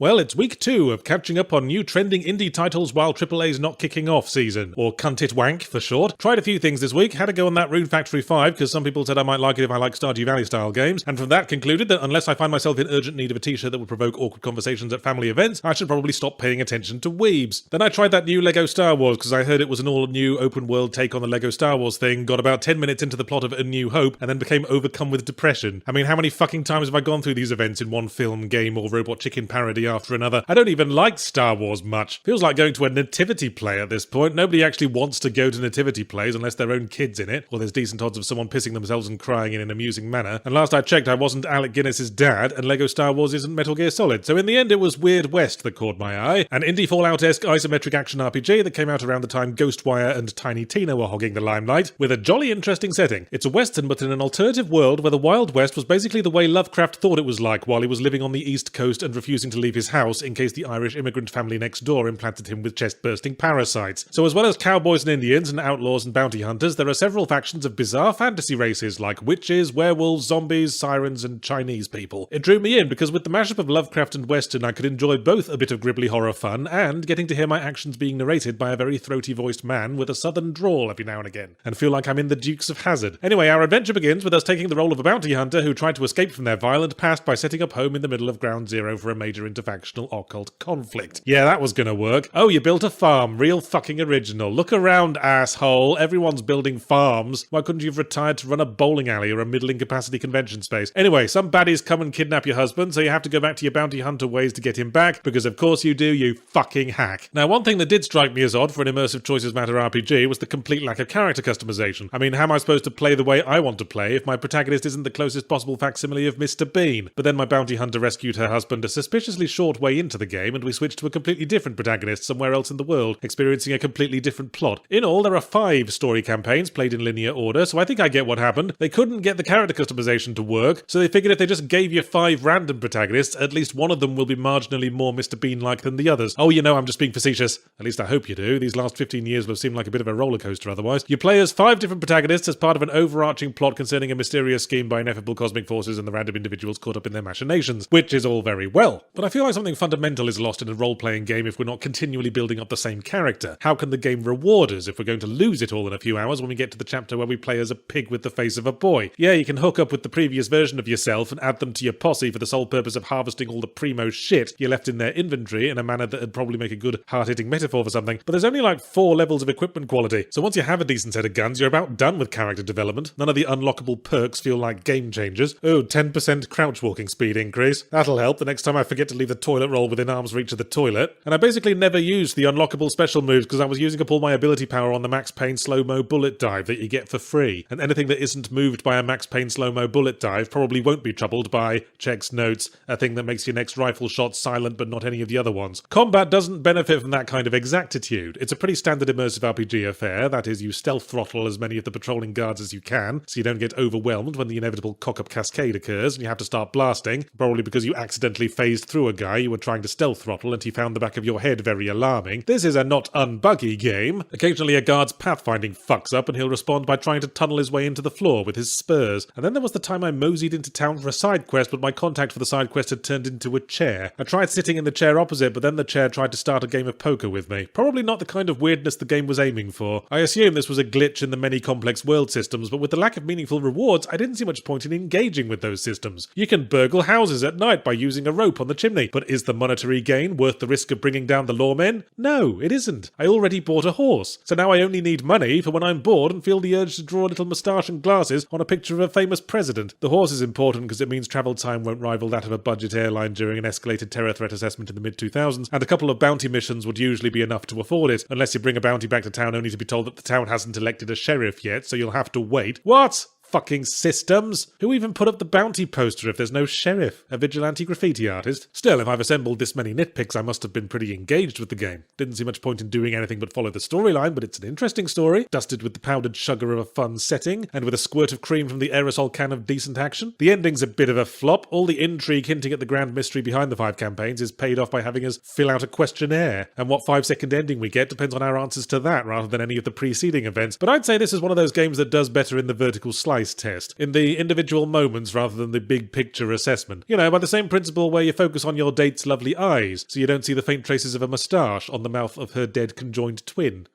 Well, it's week 2 of catching up on new trending indie titles while AAA's not kicking off season, or Cunt It Wank for short. Tried a few things this week, had to go on that Rune Factory 5 because some people said I might like it if I like Stardew Valley style games, and from that concluded that unless I find myself in urgent need of a t-shirt that would provoke awkward conversations at family events, I should probably stop paying attention to weebs. Then I tried that new LEGO Star Wars because I heard it was an all-new open-world take on the LEGO Star Wars thing, got about 10 minutes into the plot of A New Hope, and then became overcome with depression. I mean, how many fucking times have I gone through these events in one film, game, or Robot Chicken parody after another? I don't even like Star Wars much. Feels like going to a nativity play at this point. Nobody actually wants to go to nativity plays unless their own kid's in it, or there's decent odds of someone pissing themselves and crying in an amusing manner. And last I checked, I wasn't Alec Guinness's dad, and LEGO Star Wars isn't Metal Gear Solid. So in the end, it was Weird West that caught my eye, an indie Fallout-esque isometric action RPG that came out around the time Ghostwire and Tiny Tina were hogging the limelight, with a jolly interesting setting. It's a western, but in an alternative world where the Wild West was basically the way Lovecraft thought it was like while he was living on the East Coast and refusing to leave his house in case the Irish immigrant family next door implanted him with chest-bursting parasites. So as well as cowboys and Indians and outlaws and bounty hunters, there are several factions of bizarre fantasy races like witches, werewolves, zombies, sirens, and Chinese people. It drew me in because with the mashup of Lovecraft and Western, I could enjoy both a bit of gribbly horror fun and getting to hear my actions being narrated by a very throaty-voiced man with a southern drawl every now and again, and feel like I'm in the Dukes of Hazzard. Anyway, our adventure begins with us taking the role of a bounty hunter who tried to escape from their violent past by setting up home in the middle of Ground Zero for a major interfactional occult conflict. Yeah, that was gonna work. Oh, you built a farm. Real fucking original. Look around, asshole. Everyone's building farms. Why couldn't you have retired to run a bowling alley or a middling capacity convention space? Anyway, some baddies come and kidnap your husband, so you have to go back to your bounty hunter ways to get him back, because of course you do, you fucking hack. Now, one thing that did strike me as odd for an immersive choices matter RPG was the complete lack of character customization. I mean, how am I supposed to play the way I want to play if my protagonist isn't the closest possible facsimile of Mr. Bean? But then my bounty hunter rescued her husband a suspiciously short way into the game, and we switched to a completely different protagonist somewhere else in the world, experiencing a completely different plot. In all, there are 5 story campaigns played in linear order, so I think I get what happened. They couldn't get the character customization to work, so they figured if they just gave you 5 random protagonists, at least one of them will be marginally more Mr. Bean-like than the others. Oh, you know, I'm just being facetious. At least I hope you do. These last 15 years will have seemed like a bit of a roller coaster otherwise. You play as 5 different protagonists as part of an overarching plot concerning a mysterious scheme by ineffable cosmic forces and the random individuals caught up in their machinations, which is all very well. But I feel like something fundamental is lost in a role-playing game if we're not continually building up the same character. How can the game reward us if we're going to lose it all in a few hours when we get to the chapter where we play as a pig with the face of a boy? Yeah, you can hook up with the previous version of yourself and add them to your posse for the sole purpose of harvesting all the primo shit you left in their inventory in a manner that would probably make a good hard-hitting metaphor for something, but there's only like 4 levels of equipment quality, so once you have a decent set of guns, you're about done with character development. None of the unlockable perks feel like game changers. Oh, 10% crouch walking speed increase. That'll help the next time I forget to leave the toilet roll within arm's reach of the toilet. And I basically never used the unlockable special moves because I was using up all my ability power on the Max Payne slow-mo bullet dive that you get for free, and anything that isn't moved by a Max Payne slow-mo bullet dive probably won't be troubled by, checks notes, a thing that makes your next rifle shot silent but not any of the other ones. Combat doesn't benefit from that kind of exactitude. It's a pretty standard immersive RPG affair, that is, you stealth throttle as many of the patrolling guards as you can, so you don't get overwhelmed when the inevitable cock-up cascade occurs and you have to start blasting, probably because you accidentally phased through a guy you were trying to stealth throttle and he found the back of your head very alarming. This is a not unbuggy game. Occasionally a guard's pathfinding fucks up and he'll respond by trying to tunnel his way into the floor with his spurs. And then there was the time I moseyed into town for a side quest, but my contact for the side quest had turned into a chair. I tried sitting in the chair opposite, but then the chair tried to start a game of poker with me. Probably not the kind of weirdness the game was aiming for. I assume this was a glitch in the many complex world systems, but with the lack of meaningful rewards, I didn't see much point in engaging with those systems. You can burgle houses at night by using a rope on the chimney, but is the monetary gain worth the risk of bringing down the lawmen? No, it isn't. I already bought a horse, so now I only need money for when I'm bored and feel the urge to draw a little moustache and glasses on a picture of a famous president. The horse is important because it means travel time won't rival that of a budget airline during an escalated terror threat assessment in the mid-2000s, and a couple of bounty missions would usually be enough to afford it, unless you bring a bounty back to town only to be told that the town hasn't elected a sheriff yet, so you'll have to wait. What? Fucking systems. Who even put up the bounty poster if there's no sheriff? A vigilante graffiti artist? Still, if I've assembled this many nitpicks, I must have been pretty engaged with the game. Didn't see much point in doing anything but follow the storyline, but it's an interesting story, dusted with the powdered sugar of a fun setting, and with a squirt of cream from the aerosol can of decent action. The ending's a bit of a flop. All the intrigue hinting at the grand mystery behind the 5 campaigns is paid off by having us fill out a questionnaire, and what 5-second ending we get depends on our answers to that rather than any of the preceding events. But I'd say this is one of those games that does better in the vertical slice precise test, in the individual moments rather than the big picture assessment. You know, by the same principle where you focus on your date's lovely eyes, so you don't see the faint traces of a moustache on the mouth of her dead conjoined twin.